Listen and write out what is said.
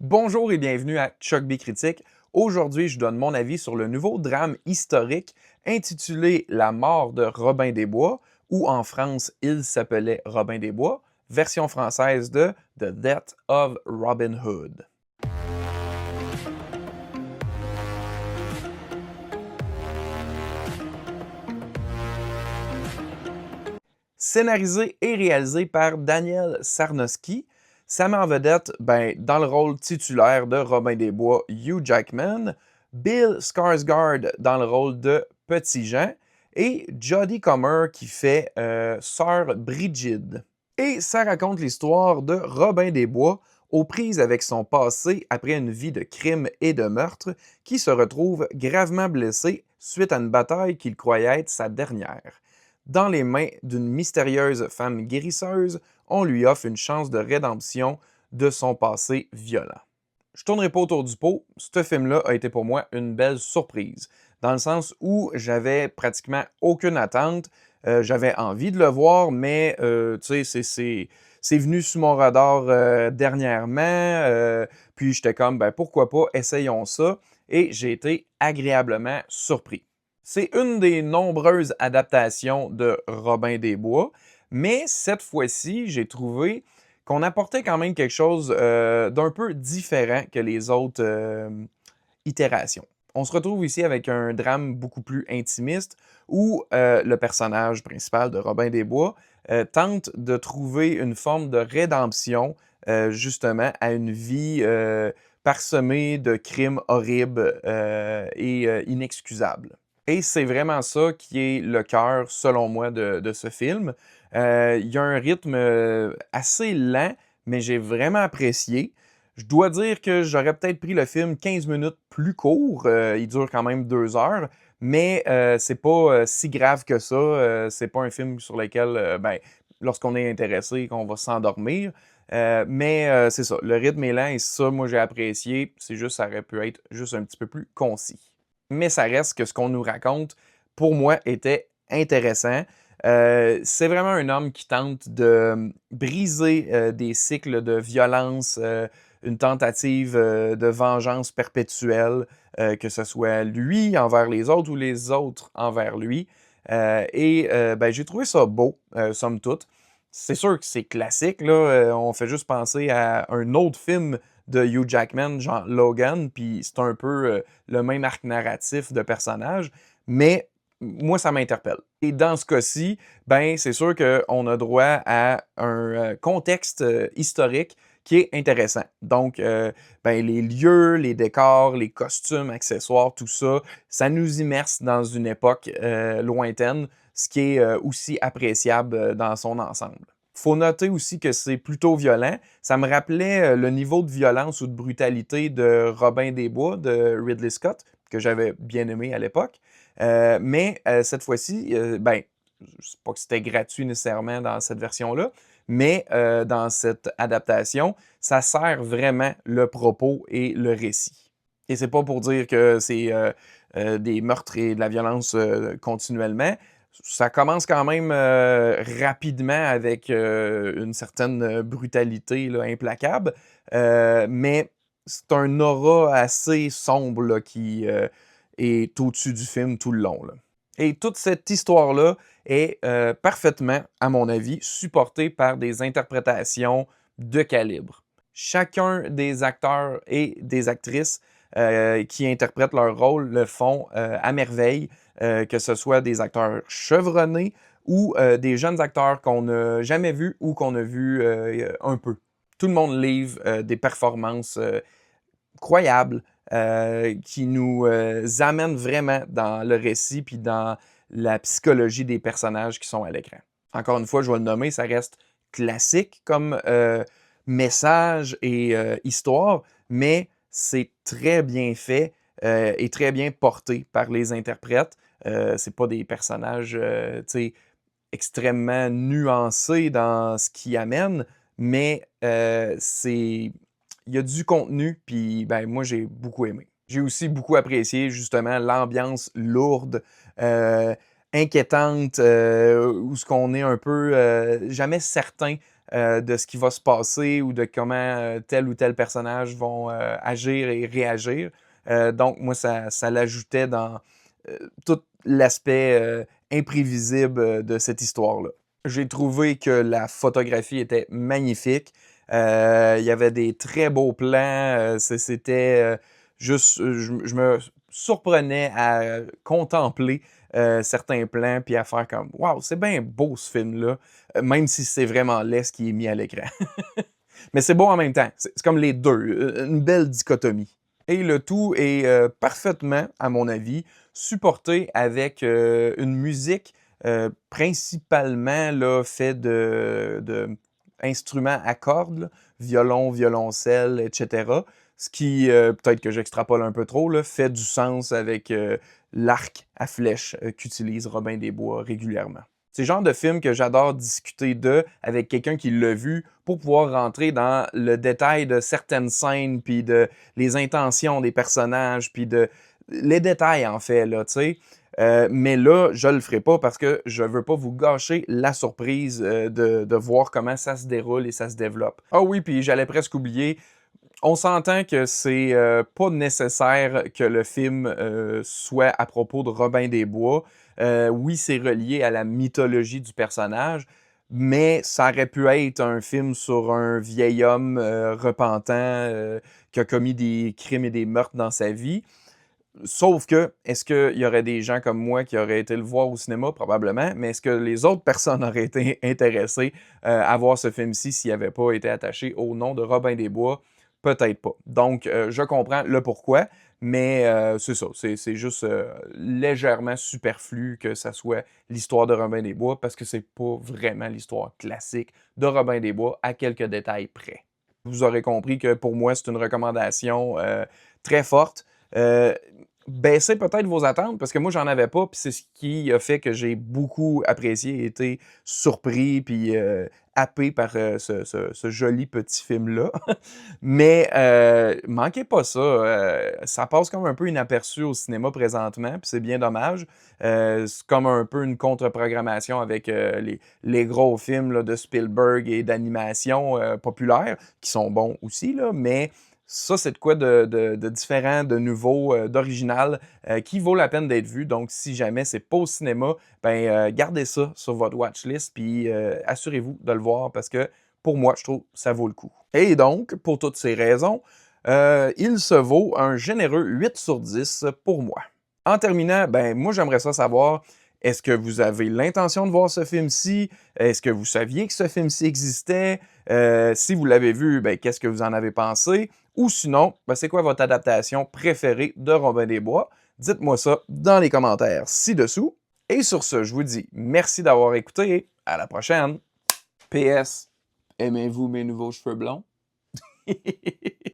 Bonjour et bienvenue à Chuck B Critique. Aujourd'hui, je donne mon avis sur le nouveau drame historique intitulé La mort de Robin des Bois, ou en France, il s'appelait Robin des Bois, version française de The Death of Robin Hood. Scénarisé et réalisé par Daniel Sarnowski, ça met en vedette, dans le rôle titulaire de Robin des Bois, Hugh Jackman, Bill Skarsgård dans le rôle de Petit Jean et Jodie Comer qui fait Sœur Brigid. Et ça raconte l'histoire de Robin des Bois aux prises avec son passé après une vie de crime et de meurtre qui se retrouve gravement blessé suite à une bataille qu'il croyait être sa dernière. Dans les mains d'une mystérieuse femme guérisseuse, on lui offre une chance de rédemption de son passé violent. Je tournerai pas autour du pot, ce film-là a été pour moi une belle surprise, dans le sens où j'avais pratiquement aucune attente, j'avais envie de le voir, mais tu sais, c'est venu sous mon radar dernièrement, puis j'étais comme, pourquoi pas, essayons ça, et j'ai été agréablement surpris. C'est une des nombreuses adaptations de Robin des Bois, mais cette fois-ci, j'ai trouvé qu'on apportait quand même quelque chose d'un peu différent que les autres itérations. On se retrouve ici avec un drame beaucoup plus intimiste où le personnage principal de Robin des Bois tente de trouver une forme de rédemption justement à une vie parsemée de crimes horribles et inexcusables. Et c'est vraiment ça qui est le cœur, selon moi, de ce film. Il y a un rythme assez lent, mais j'ai vraiment apprécié. Je dois dire que j'aurais peut-être pris le film 15 minutes plus court. Il dure quand même 2 heures, mais c'est pas si grave que ça. C'est pas un film sur lequel, lorsqu'on est intéressé, qu'on va s'endormir. Mais c'est ça, le rythme est lent et ça, moi, j'ai apprécié. C'est juste, ça aurait pu être juste un petit peu plus concis. Mais ça reste que ce qu'on nous raconte, pour moi, était intéressant. C'est vraiment un homme qui tente de briser des cycles de violence, une tentative de vengeance perpétuelle, que ce soit lui envers les autres ou les autres envers lui. J'ai trouvé ça beau, somme toute. C'est sûr que c'est classique, là. On fait juste penser à un autre film de Hugh Jackman, genre Logan, puis c'est un peu le même arc narratif de personnage, mais moi, ça m'interpelle. Et dans ce cas-ci, c'est sûr qu'on a droit à un contexte historique qui est intéressant. Donc, les lieux, les décors, les costumes, accessoires, tout ça, ça nous immerse dans une époque lointaine, ce qui est aussi appréciable dans son ensemble. Faut noter aussi que c'est plutôt violent. Ça me rappelait le niveau de violence ou de brutalité de Robin des Bois de Ridley Scott, que j'avais bien aimé à l'époque. Mais cette fois-ci, je sais pas que c'était gratuit nécessairement dans cette version-là, mais dans cette adaptation, ça sert vraiment le propos et le récit. Et c'est pas pour dire que c'est des meurtres et de la violence continuellement. Ça commence quand même rapidement avec une certaine brutalité là, implacable, mais c'est un aura assez sombre là, qui est au-dessus du film tout le long, là. Et toute cette histoire-là est parfaitement, à mon avis, supportée par des interprétations de calibre. Chacun des acteurs et des actrices qui interprètent leur rôle le font à merveille, que ce soit des acteurs chevronnés ou des jeunes acteurs qu'on n'a jamais vus ou qu'on a vus un peu. Tout le monde livre des performances croyables qui nous amènent vraiment dans le récit puis dans la psychologie des personnages qui sont à l'écran. Encore une fois, je vais le nommer, ça reste classique comme message et histoire, mais c'est très bien fait et très bien porté par les interprètes. C'est pas des personnages extrêmement nuancés dans ce qu'ils amènent, mais il y a du contenu, puis moi j'ai beaucoup aimé. J'ai aussi beaucoup apprécié justement l'ambiance lourde, inquiétante, où ce qu'on est un peu jamais certain de ce qui va se passer ou de comment tel ou tel personnage vont agir et réagir. Donc, moi, ça l'ajoutait dans tout l'aspect imprévisible de cette histoire-là. J'ai trouvé que la photographie était magnifique. Il y avait des très beaux plans. C'était juste, je me surprenais à contempler certains plans puis à faire comme waouh, c'est bien beau ce film-là, même si c'est vraiment laid ce qui est mis à l'écran. Mais c'est beau en même temps. C'est comme les deux, une belle dichotomie. Et le tout est parfaitement, à mon avis, supporté avec une musique principalement là, faite de instruments à cordes, là, violon, violoncelle, etc. Ce qui, peut-être que j'extrapole un peu trop, là, fait du sens avec l'arc à flèche qu'utilise Robin des Bois régulièrement. C'est le genre de film que j'adore discuter de avec quelqu'un qui l'a vu pour pouvoir rentrer dans le détail de certaines scènes, puis de les intentions des personnages, puis de les détails en fait, là, tu sais. Mais là, je le ferai pas parce que je veux pas vous gâcher la surprise de voir comment ça se déroule et ça se développe. Ah oui, puis j'allais presque oublier, on s'entend que c'est pas nécessaire que le film soit à propos de Robin des Bois. Oui, c'est relié à la mythologie du personnage, mais ça aurait pu être un film sur un vieil homme repentant qui a commis des crimes et des meurtres dans sa vie. Sauf que, est-ce qu'il y aurait des gens comme moi qui auraient été le voir au cinéma? Probablement. Mais est-ce que les autres personnes auraient été intéressées à voir ce film-ci s'il n'avait pas été attaché au nom de Robin des Bois? Peut-être pas. Donc, je comprends le pourquoi, mais c'est ça. C'est juste légèrement superflu que ça soit l'histoire de Robin des Bois parce que c'est pas vraiment l'histoire classique de Robin des Bois à quelques détails près. Vous aurez compris que pour moi, c'est une recommandation très forte. Euh, Baissez peut-être vos attentes parce que moi, j'en avais pas, puis c'est ce qui a fait que j'ai beaucoup apprécié et été surpris puis happé par ce joli petit film-là. Mais manquez pas ça. Ça passe comme un peu inaperçu au cinéma présentement, puis c'est bien dommage. C'est comme un peu une contre-programmation avec les gros films là, de Spielberg et d'animation populaires, qui sont bons aussi, là, mais ça, c'est de quoi de différent, de nouveau, d'original, qui vaut la peine d'être vu. Donc, si jamais c'est pas au cinéma, ben gardez ça sur votre watchlist, puis assurez-vous de le voir parce que pour moi, je trouve que ça vaut le coup. Et donc, pour toutes ces raisons, il se vaut un généreux 8 sur 10 pour moi. En terminant, ben moi, j'aimerais ça savoir, est-ce que vous avez l'intention de voir ce film-ci? Est-ce que vous saviez que ce film-ci existait? Si vous l'avez vu, ben, qu'est-ce que vous en avez pensé? Ou sinon, ben, c'est quoi votre adaptation préférée de Robin des Bois? Dites-moi ça dans les commentaires ci-dessous. Et sur ce, je vous dis merci d'avoir écouté et à la prochaine. PS, aimez-vous mes nouveaux cheveux blonds?